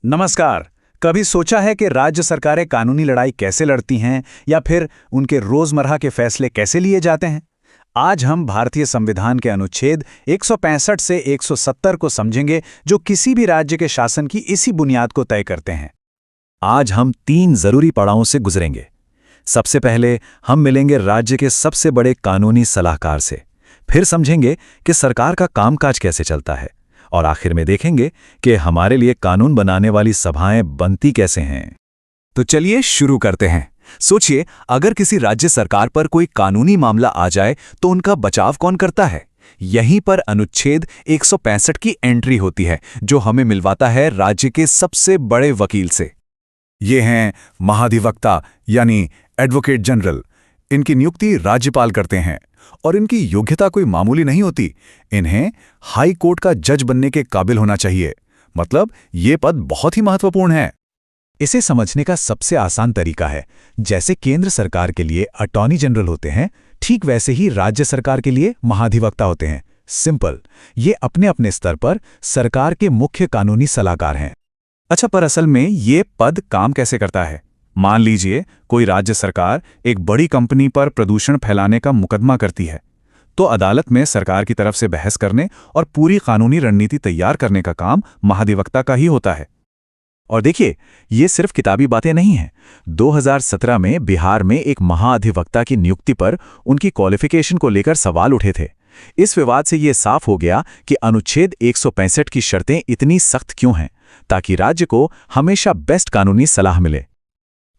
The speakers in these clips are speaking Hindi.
नमस्कार। कभी सोचा है कि राज्य सरकारें कानूनी लड़ाई कैसे लड़ती हैं या फिर उनके रोजमर्रा के फैसले कैसे लिए जाते हैं? आज हम भारतीय संविधान के अनुच्छेद 165 से 170 को समझेंगे, जो किसी भी राज्य के शासन की इसी बुनियाद को तय करते हैं। आज हम 3 जरूरी पड़ावों से गुजरेंगे। सबसे पहले हम मिलेंगे राज्य के सबसे बड़े कानूनी सलाहकार से, फिर समझेंगे कि सरकार का कामकाज कैसे चलता है, और आखिर में देखेंगे कि हमारे लिए कानून बनाने वाली सभाएं बनती कैसे हैं। तो चलिए शुरू करते हैं। सोचिए, अगर किसी राज्य सरकार पर कोई कानूनी मामला आ जाए तो उनका बचाव कौन करता है? यहीं पर अनुच्छेद 165 की एंट्री होती है, जो हमें मिलवाता है राज्य के सबसे बड़े वकील से। ये हैं महाधिवक्ता यानी एडवोकेट जनरल। इनकी नियुक्ति राज्यपाल करते हैं और इनकी योग्यता कोई मामूली नहीं होती। इन्हें हाई कोर्ट का जज बनने के काबिल होना चाहिए। मतलब ये पद बहुत ही महत्वपूर्ण है। इसे समझने का सबसे आसान तरीका है, जैसे केंद्र सरकार के लिए अटॉर्नी जनरल होते हैं, ठीक वैसे ही राज्य सरकार के लिए महाधिवक्ता होते हैं। सिंपल। ये अपने अपने स्तर पर सरकार के मुख्य कानूनी सलाहकार हैं। अच्छा, पर असल में ये पद काम कैसे करता है? मान लीजिए कोई राज्य सरकार एक बड़ी कंपनी पर प्रदूषण फैलाने का मुकदमा करती है, तो अदालत में सरकार की तरफ से बहस करने और पूरी कानूनी रणनीति तैयार करने का काम महाधिवक्ता का ही होता है। और देखिए, ये सिर्फ किताबी बातें नहीं हैं। 2017 में बिहार में एक महाधिवक्ता की नियुक्ति पर उनकी क्वालिफिकेशन को लेकर सवाल उठे थे। इस विवाद से ये साफ हो गया कि अनुच्छेद 165 की शर्तें इतनी सख्त क्यों हैं, ताकि राज्य को हमेशा बेस्ट कानूनी सलाह मिले।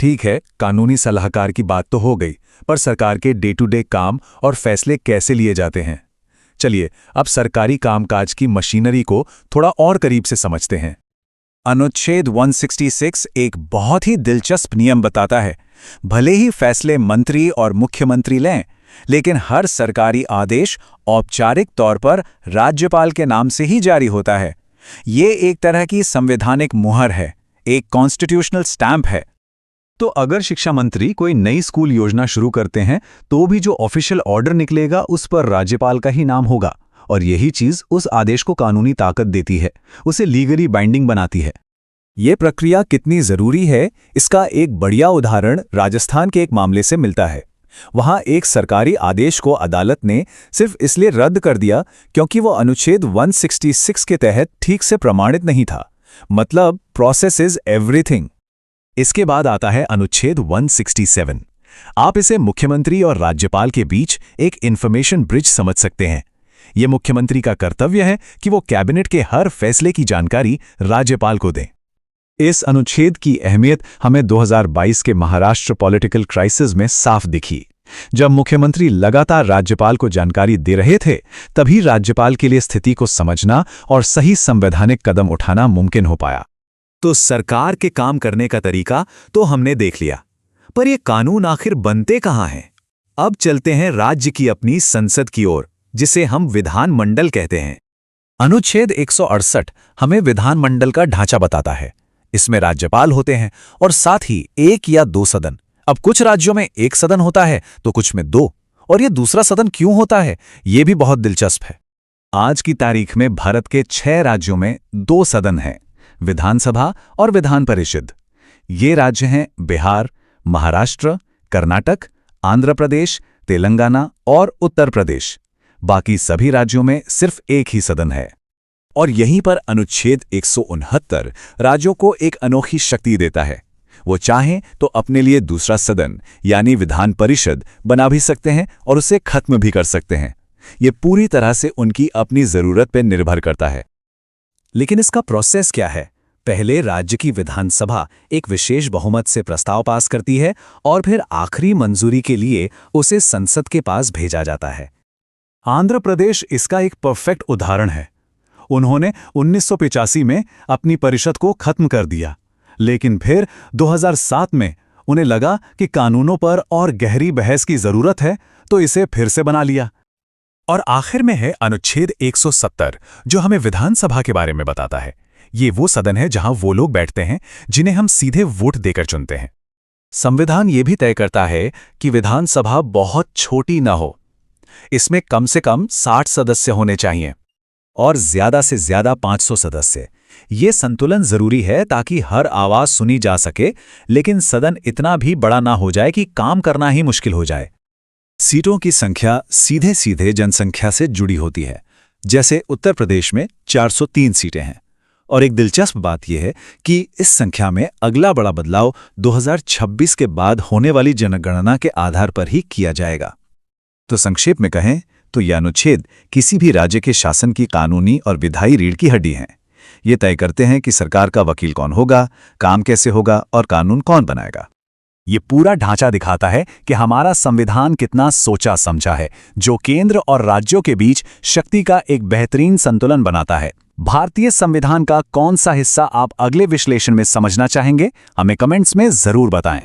ठीक है, कानूनी सलाहकार की बात तो हो गई, पर सरकार के डे टू डे काम और फैसले कैसे लिए जाते हैं? चलिए अब सरकारी कामकाज की मशीनरी को थोड़ा और करीब से समझते हैं। अनुच्छेद 166 एक बहुत ही दिलचस्प नियम बताता है। भले ही फैसले मंत्री और मुख्यमंत्री लें, लेकिन हर सरकारी आदेश औपचारिक तौर पर राज्यपाल के नाम से ही जारी होता है। ये एक तरह की संवैधानिक मुहर है, एक कॉन्स्टिट्यूशनल स्टैंप है। तो अगर शिक्षा मंत्री कोई नई स्कूल योजना शुरू करते हैं, तो भी जो ऑफिशियल ऑर्डर निकलेगा उस पर राज्यपाल का ही नाम होगा, और यही चीज उस आदेश को कानूनी ताकत देती है, उसे लीगली बाइंडिंग बनाती है। ये प्रक्रिया कितनी जरूरी है, इसका एक बढ़िया उदाहरण राजस्थान के एक मामले से मिलता है। वहां एक सरकारी आदेश को अदालत ने सिर्फ इसलिए रद्द कर दिया क्योंकि वो अनुच्छेद 166 के तहत ठीक से प्रमाणित नहीं था। मतलब प्रोसेस इज एवरीथिंग। इसके बाद आता है अनुच्छेद 167। आप इसे मुख्यमंत्री और राज्यपाल के बीच एक इंफॉर्मेशन ब्रिज समझ सकते हैं। यह मुख्यमंत्री का कर्तव्य है कि वो कैबिनेट के हर फैसले की जानकारी राज्यपाल को दें। इस अनुच्छेद की अहमियत हमें 2022 के महाराष्ट्र पॉलिटिकल क्राइसिस में साफ दिखी। जब मुख्यमंत्री लगातार राज्यपाल को जानकारी दे रहे थे, तभी राज्यपाल के लिए स्थिति को समझना और सही संवैधानिक कदम उठाना मुमकिन हो पाया। तो सरकार के काम करने का तरीका तो हमने देख लिया, पर ये कानून आखिर बनते कहाँ हैं? अब चलते हैं राज्य की अपनी संसद की ओर, जिसे हम विधानमंडल कहते हैं। अनुच्छेद 168 हमें विधानमंडल का ढांचा बताता है। इसमें राज्यपाल होते हैं और साथ ही 1 या 2 सदन। अब कुछ राज्यों में 1 सदन होता है तो कुछ में 2, और ये दूसरा सदन क्यों होता है, ये भी बहुत दिलचस्प है। आज की तारीख में भारत के 6 राज्यों में 2 सदन हैं, विधानसभा और विधान परिषद। ये राज्य हैं बिहार, महाराष्ट्र, कर्नाटक, आंध्र प्रदेश, तेलंगाना और उत्तर प्रदेश। बाकी सभी राज्यों में सिर्फ 1 ही सदन है। और यहीं पर अनुच्छेद 169 राज्यों को एक अनोखी शक्ति देता है। वो चाहें तो अपने लिए दूसरा सदन यानी विधान परिषद बना भी सकते हैं और उसे खत्म भी कर सकते हैं। ये पूरी तरह से उनकी अपनी जरूरत पर निर्भर करता है। लेकिन इसका प्रोसेस क्या है? पहले राज्य की विधानसभा एक विशेष बहुमत से प्रस्ताव पास करती है और फिर आखिरी मंजूरी के लिए उसे संसद के पास भेजा जाता है। आंध्र प्रदेश इसका एक परफेक्ट उदाहरण है। उन्होंने 1985 में अपनी परिषद को खत्म कर दिया, लेकिन फिर 2007 में उन्हें लगा कि कानूनों पर और गहरी बहस की जरूरत है, तो इसे फिर से बना लिया। और आखिर में है अनुच्छेद 170, जो हमें विधानसभा के बारे में बताता है। ये वो सदन है जहां वो लोग बैठते हैं जिन्हें हम सीधे वोट देकर चुनते हैं। संविधान ये भी तय करता है कि विधानसभा बहुत छोटी ना हो। इसमें कम से कम 60 सदस्य होने चाहिए और ज्यादा से ज्यादा 500 सदस्य। ये संतुलन जरूरी है ताकि हर आवाज सुनी जा सके, लेकिन सदन इतना भी बड़ा ना हो जाए कि काम करना ही मुश्किल हो जाए। सीटों की संख्या सीधे सीधे जनसंख्या से जुड़ी होती है। जैसे उत्तर प्रदेश में 403 सीटें हैं। और एक दिलचस्प बात यह है कि इस संख्या में अगला बड़ा बदलाव 2026 के बाद होने वाली जनगणना के आधार पर ही किया जाएगा। तो संक्षेप में कहें तो यह अनुच्छेद किसी भी राज्य के शासन की कानूनी और विधायी रीढ़ की हड्डी हैं। ये तय करते हैं कि सरकार का वकील कौन होगा, काम कैसे होगा और कानून कौन बनाएगा। ये पूरा ढांचा दिखाता है कि हमारा संविधान कितना सोचा समझा है, जो केंद्र और राज्यों के बीच शक्ति का एक बेहतरीन संतुलन बनाता है। भारतीय संविधान का कौन सा हिस्सा आप अगले विश्लेषण में समझना चाहेंगे? हमें कमेंट्स में जरूर बताएं।